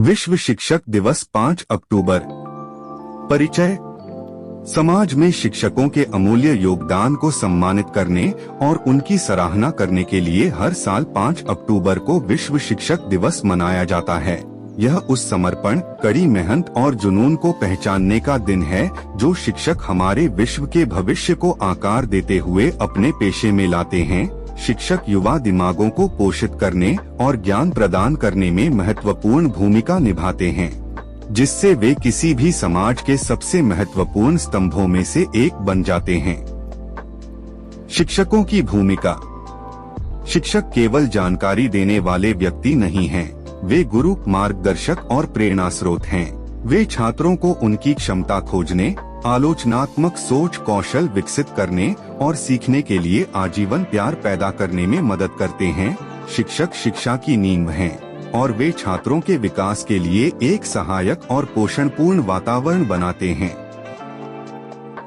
विश्व शिक्षक दिवस 5 अक्टूबर। परिचय। समाज में शिक्षकों के अमूल्य योगदान को सम्मानित करने और उनकी सराहना करने के लिए हर साल 5 अक्टूबर को विश्व शिक्षक दिवस मनाया जाता है। यह उस समर्पण, कड़ी मेहनत और जुनून को पहचानने का दिन है जो शिक्षक हमारे विश्व के भविष्य को आकार देते हुए अपने पेशे में लाते हैं। शिक्षक युवा दिमागों को पोषित करने और ज्ञान प्रदान करने में महत्वपूर्ण भूमिका निभाते हैं, जिससे वे किसी भी समाज के सबसे महत्वपूर्ण स्तंभों में से एक बन जाते हैं। शिक्षकों की भूमिका। शिक्षक केवल जानकारी देने वाले व्यक्ति नहीं हैं, वे गुरु, मार्गदर्शक और प्रेरणा स्रोत हैं। वे छात्रों को उनकी क्षमता खोजने, आलोचनात्मक सोच कौशल विकसित करने और सीखने के लिए आजीवन प्यार पैदा करने में मदद करते हैं। शिक्षक शिक्षा की नींव हैं और वे छात्रों के विकास के लिए एक सहायक और पोषणपूर्ण वातावरण बनाते हैं।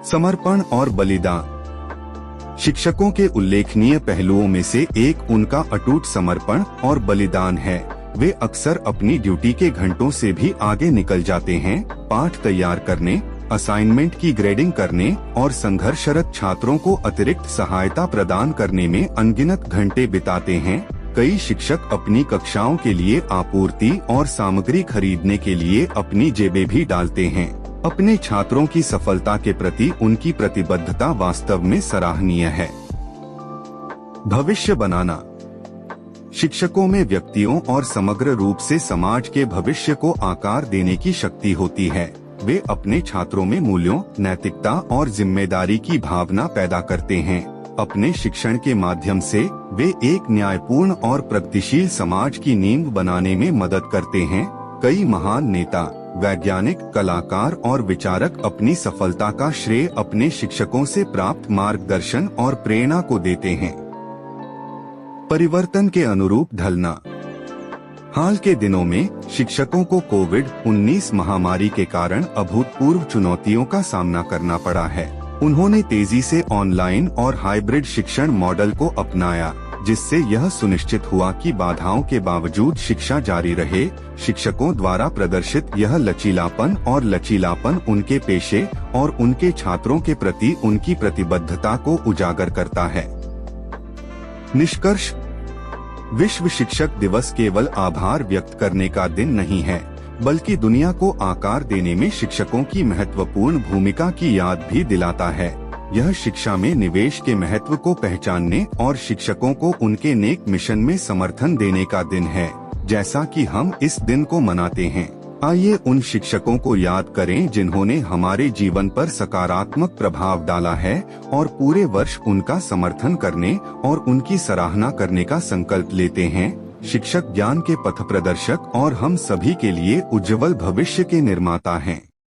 समर्पण और बलिदान। शिक्षकों के उल्लेखनीय पहलुओं में से एक उनका अटूट समर्पण और बलिदान है। वे अक्सर अपनी ड्यूटी के घंटों से भी आगे निकल जाते हैं, पाठ तैयार करने, असाइनमेंट की ग्रेडिंग करने और संघर्षरत छात्रों को अतिरिक्त सहायता प्रदान करने में अनगिनत घंटे बिताते हैं। कई शिक्षक अपनी कक्षाओं के लिए आपूर्ति और सामग्री खरीदने के लिए अपनी जेबें भी डालते हैं। अपने छात्रों की सफलता के प्रति उनकी प्रतिबद्धता वास्तव में सराहनीय है। भविष्य बनाना। शिक्षकों में व्यक्तियों और समग्र रूप से समाज के भविष्य को आकार देने की शक्ति होती है। वे अपने छात्रों में मूल्यों, नैतिकता और जिम्मेदारी की भावना पैदा करते हैं। अपने शिक्षण के माध्यम से वे एक न्यायपूर्ण और प्रगतिशील समाज की नींव बनाने में मदद करते हैं। कई महान नेता, वैज्ञानिक, कलाकार और विचारक अपनी सफलता का श्रेय अपने शिक्षकों से प्राप्त मार्गदर्शन और प्रेरणा को देते हैं। परिवर्तन के अनुरूप ढलना। हाल के दिनों में शिक्षकों को कोविड-19 महामारी के कारण अभूतपूर्व चुनौतियों का सामना करना पड़ा है। उन्होंने तेजी से ऑनलाइन और हाइब्रिड शिक्षण मॉडल को अपनाया, जिससे यह सुनिश्चित हुआ कि बाधाओं के बावजूद शिक्षा जारी रहे। शिक्षकों द्वारा प्रदर्शित यह लचीलापन उनके पेशे और उनके छात्रों के प्रति उनकी प्रतिबद्धता को उजागर करता है। निष्कर्ष। विश्व शिक्षक दिवस केवल आभार व्यक्त करने का दिन नहीं है, बल्कि दुनिया को आकार देने में शिक्षकों की महत्वपूर्ण भूमिका की याद भी दिलाता है। यह शिक्षा में निवेश के महत्व को पहचानने और शिक्षकों को उनके नेक मिशन में समर्थन देने का दिन है, जैसा कि हम इस दिन को मनाते हैं। आइए उन शिक्षकों को याद करें जिन्होंने हमारे जीवन पर सकारात्मक प्रभाव डाला है और पूरे वर्ष उनका समर्थन करने और उनकी सराहना करने का संकल्प लेते हैं। शिक्षक ज्ञान के पथ प्रदर्शक और हम सभी के लिए उज्जवल भविष्य के निर्माता हैं।